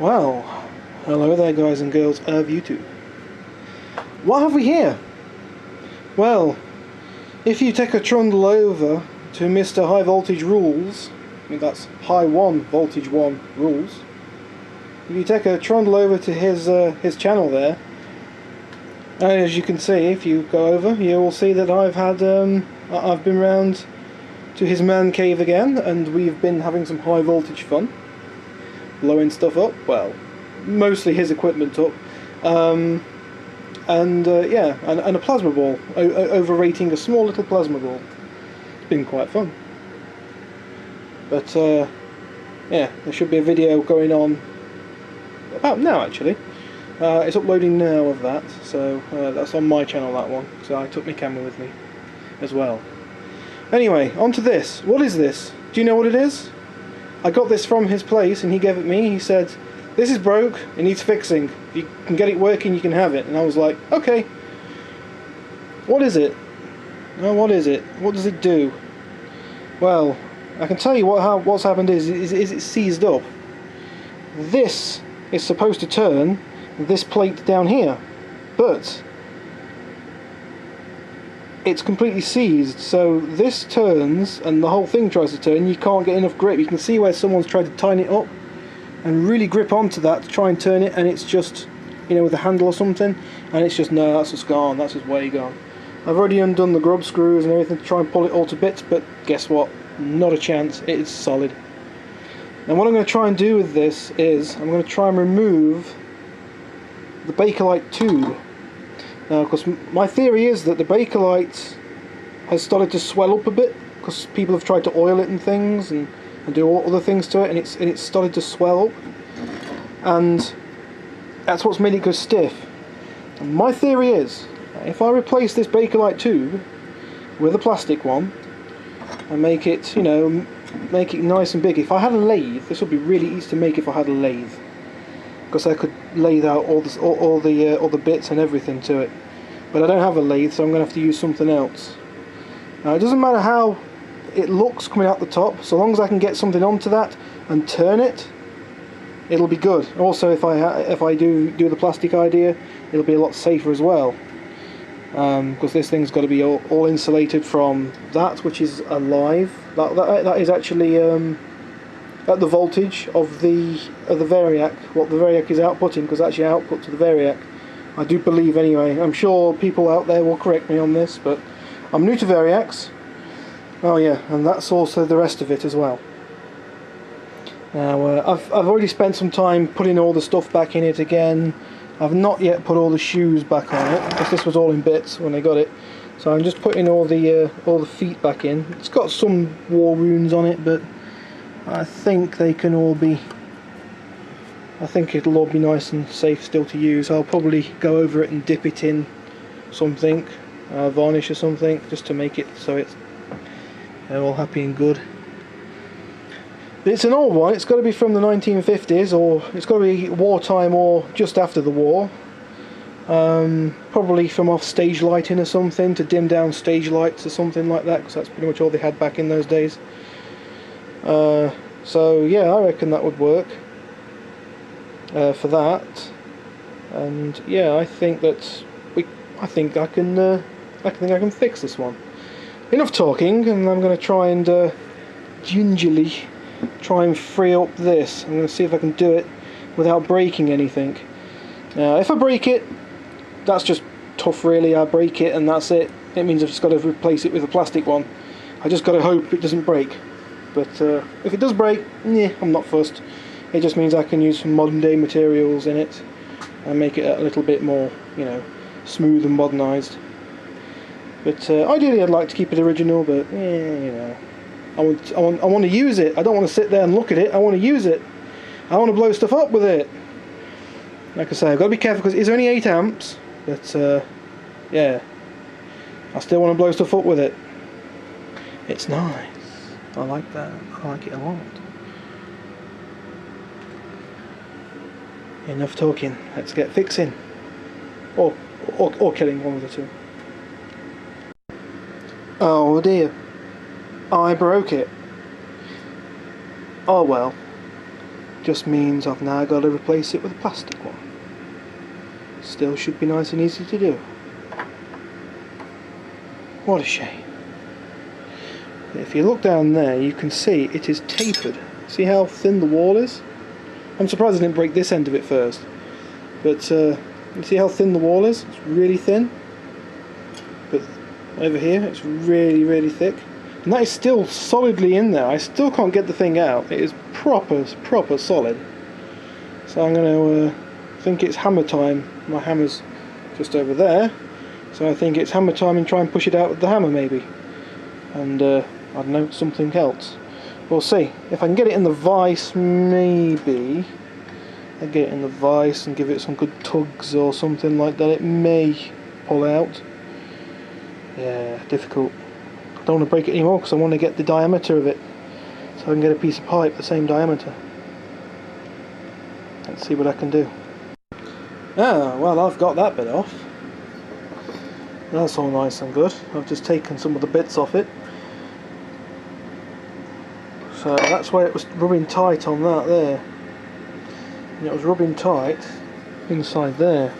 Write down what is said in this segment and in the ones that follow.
Well, hello there guys and girls of YouTube. What have we here? Well, if you take a trundle over to Mr. High Voltage Rules, I mean that's High 1 Voltage 1 Rules, if you take a trundle over to his channel there, and as you can see, if you go over, you will see that I've been round to his man cave again, and we've been having some high voltage fun, blowing stuff up. Well, mostly his equipment up, yeah, and a plasma ball, overrating a small little plasma ball. It's been quite fun. But yeah, there should be a video going on about now actually. It's uploading now of that, so that's on my channel, that one, so I took my camera with me as well. Anyway, on to this. What is this? Do you know what it is? I got this from his place and he gave it me. He said, this is broke, it needs fixing. If you can get it working, you can have it. And I was like, okay. What is it? Oh, what is it? What does it do? Well, I can tell you what's happened is it's seized up. This is supposed to turn this plate down here, but it's completely seized, so this turns and the whole thing tries to turn. You can't get enough grip. You can see where someone's tried to tighten it up and really grip onto that to try and turn it, and it's just, you know, with a handle or something, and it's just, no, that's just gone, that's just way gone. I've already undone the grub screws and everything to try and pull it all to bits, but guess what, not a chance. It is solid. And what I'm going to try and do with this is I'm going to try and remove the Bakelite tube. Now, because my theory is that the Bakelite has started to swell up a bit, because people have tried to oil it and things and do all other things to it, and it's started to swell up, and that's what's made it go stiff. And my theory is, if I replace this Bakelite tube with a plastic one and make it, you know, make it nice and big. If I had a lathe, this would be really easy to make if I had a lathe, because I could lathe out all the bits and everything to it. But I don't have a lathe, so I'm going to have to use something else. Now, it doesn't matter how it looks coming out the top, so long as I can get something onto that and turn it, it'll be good. Also, if I do the plastic idea, it'll be a lot safer as well, because this thing's got to be all insulated from that, which is alive. That is actually at the voltage of the variac, what the variac is outputting, because actually output to the variac, I do believe anyway. I'm sure people out there will correct me on this, but I'm new to variacs. Oh yeah, and that's also the rest of it as well. Now I've already spent some time putting all the stuff back in it again. I've not yet put all the shoes back on it, because this was all in bits when I got it. So I'm just putting all the feet back in. It's got some war wounds on it, but I think they can all be, I think it'll all be nice and safe still to use. I'll probably go over it and dip it in something, varnish or something, just to make it so it's all happy and good. But it's an old one. It's got to be from the 1950s, or it's got to be wartime or just after the war. Probably from off stage lighting or something, to dim down stage lights or something like that, because that's pretty much all they had back in those days. So yeah, I reckon that would work for that. And yeah, I think I can fix this one. Enough talking, and I'm going to try and gingerly try and free up this. I'm going to see if I can do it without breaking anything. Now, if I break it, that's just tough really. I break it and that's it. It means I've just got to replace it with a plastic one. I just got to hope it doesn't break. But if it does break, yeah, I'm not fussed. It just means I can use some modern day materials in it and make it a little bit more, you know, smooth and modernised. But ideally I'd like to keep it original, but yeah, you know, I want to use it. I don't want to sit there and look at it. I want to use it. I want to blow stuff up with it. Like I say, I've got to be careful because it's only 8 amps, but yeah, I still want to blow stuff up with it. It's nice. I like that. I like it a lot. Enough talking. Let's get fixing. Or killing, one of the two. Oh dear. I broke it. Oh well. Just means I've now got to replace it with a plastic one. Still should be nice and easy to do. What a shame. If you look down there, you can see it is tapered. See how thin the wall is? I'm surprised I didn't break this end of it first. But you see how thin the wall is? It's really thin. But over here, it's really, really thick. And that is still solidly in there. I still can't get the thing out. It is proper solid. So I'm going to think it's hammer time. My hammer's just over there. So I think it's hammer time and try and push it out with the hammer maybe. And I don't know, something else. We'll see. If I can get it in the vise, maybe. I get it in the vise and give it some good tugs or something like that, it may pull out. Yeah, difficult. I don't want to break it anymore because I want to get the diameter of it, so I can get a piece of pipe the same diameter. Let's see what I can do. Ah, well, I've got that bit off. That's all nice and good. I've just taken some of the bits off it. So that's where it was rubbing tight on that there. And it was rubbing tight inside there.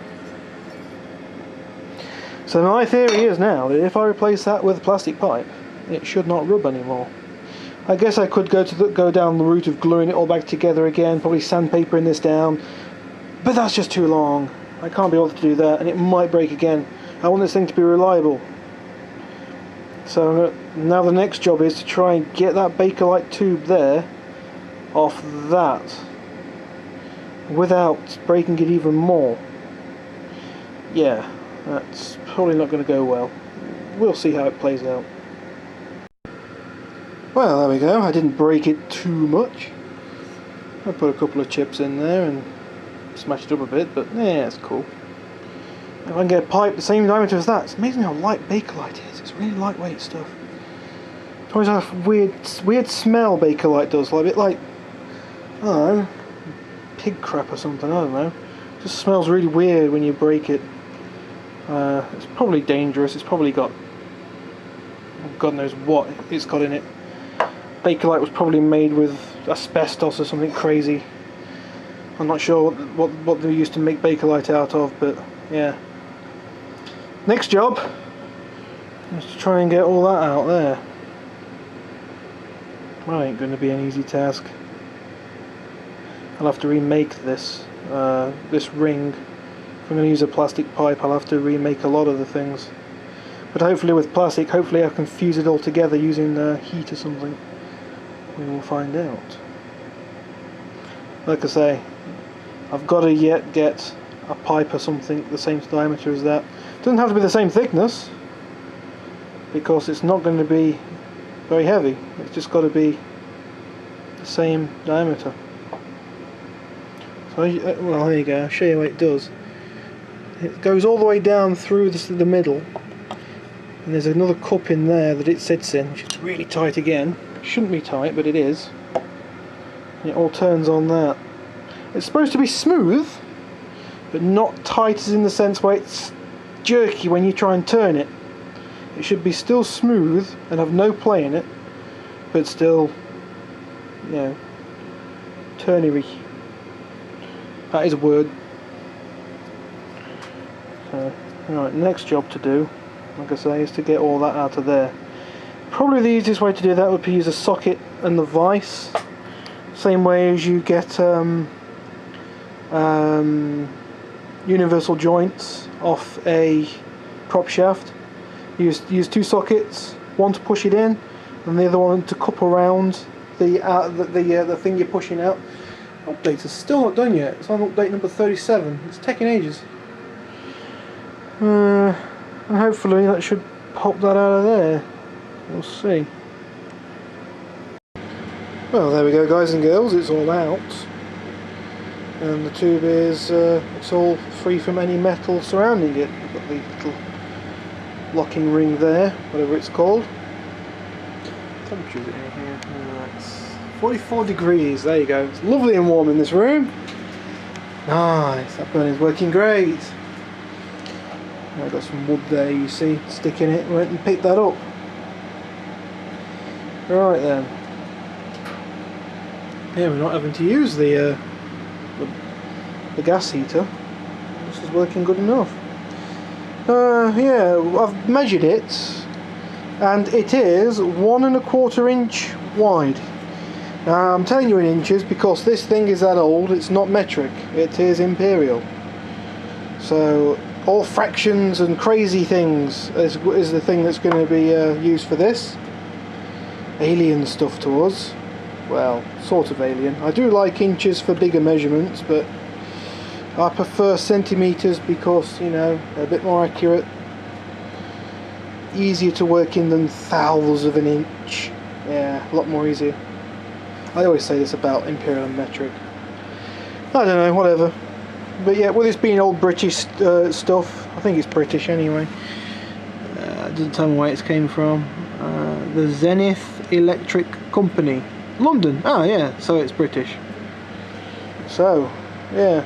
So my theory is now that if I replace that with a plastic pipe, it should not rub anymore. I guess I could go down the route of gluing it all back together again, probably sandpapering this down, but that's just too long. I can't be able to do that, and it might break again. I want this thing to be reliable. So now the next job is to try and get that Bakelite tube there off that without breaking it even more. Yeah, that's probably not going to go well. We'll see how it plays out. Well, there we go. I didn't break it too much. I put a couple of chips in there and smashed it up a bit, but yeah, it's cool. If I can get a pipe the same diameter as that, it's amazing how light Bakelite is. It's really lightweight stuff. It's always a weird smell Bakelite does, like a bit like, I don't know, pig crap or something, I don't know. It just smells really weird when you break it. It's probably dangerous, it's probably got, God knows what it's got in it. Bakelite was probably made with asbestos or something crazy. I'm not sure what they used to make Bakelite out of, but yeah. Next job is to try and get all that out there. That ain't going to be an easy task. I'll have to remake this ring. If I'm going to use a plastic pipe, I'll have to remake a lot of the things. But hopefully with plastic, hopefully I can fuse it all together using heat or something. We will find out. Like I say, I've got to yet get a pipe or something the same diameter as that. It doesn't have to be the same thickness, because it's not going to be very heavy. It's just got to be the same diameter. So, well, there you go. I'll show you what it does. It goes all the way down through the middle, and there's another cup in there that it sits in, which is really tight again. It shouldn't be tight, but it is. And it all turns on that. It's supposed to be smooth, but not tight as in the sense where it's jerky when you try and turn it. It should be still smooth and have no play in it, but still, you know, turnery. That is a word. So, alright, next job to do, like I say, is to get all that out of there. Probably the easiest way to do that would be use a socket and the vise. Same way as you get universal joints off a prop shaft. Use two sockets, one to push it in, and the other one to cup around the thing you're pushing out. Update is still not done yet. It's on update number 37. It's taking ages. And hopefully that should pop that out of there. We'll see. Well, there we go, guys and girls. It's all out. And the tube is it's all free from any metal surrounding it. We've got the little locking ring there, whatever it's called. What temperature is it in here? It's 44 degrees, there you go. It's lovely and warm in this room. Nice, that burning's working great. I've got some wood there, you see, sticking it. Went and picked that up. Right then. Yeah, we're not having to use the gas heater. This is working good enough. Yeah, I've measured it, and it is 1¼ inch wide. Now I'm telling you in inches because this thing is that old. It's not metric, it is imperial. So all fractions and crazy things is the thing that's going to be used for this. Alien stuff to us. Well, sort of alien. I do like inches for bigger measurements, but I prefer centimetres because, you know, they're a bit more accurate. Easier to work in than thousands of an inch. Yeah, a lot more easier. I always say this about imperial and metric. I don't know, whatever. But yeah, with this being old British stuff, I think it's British anyway. It doesn't tell me where it came from. The Zenith Electric Company, London. Oh yeah, so it's British. So yeah.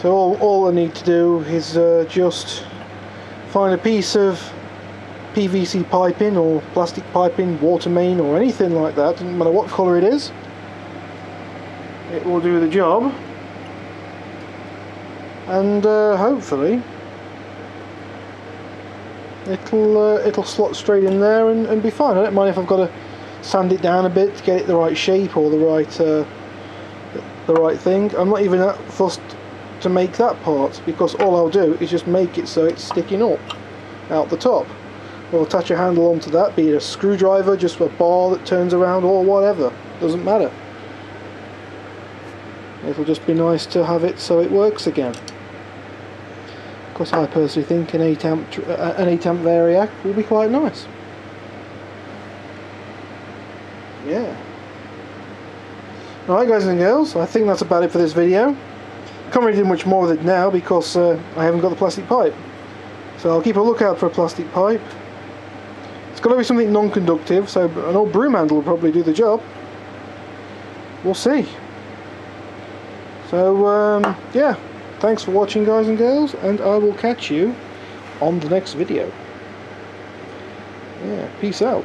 So all I need to do is just find a piece of PVC piping or plastic piping, water main or anything like that, doesn't matter what colour it is, it will do the job, and hopefully it'll slot straight in there and be fine. I don't mind if I've got to sand it down a bit to get it the right shape or the right thing. I'm not even that fussed to make that part, because all I'll do is just make it so it's sticking up out the top. Or attach a handle onto that, be it a screwdriver, just a bar that turns around, or whatever. Doesn't matter. It'll just be nice to have it so it works again. Of course, I personally think an 8 amp variac will be quite nice. Yeah. Alright guys and girls, I think that's about it for this video. Can't really do much more with it now because I haven't got the plastic pipe. So I'll keep a lookout for a plastic pipe. It's got to be something non-conductive, so an old broom handle will probably do the job. We'll see. So yeah, thanks for watching guys and girls, and I will catch you on the next video. Yeah, peace out.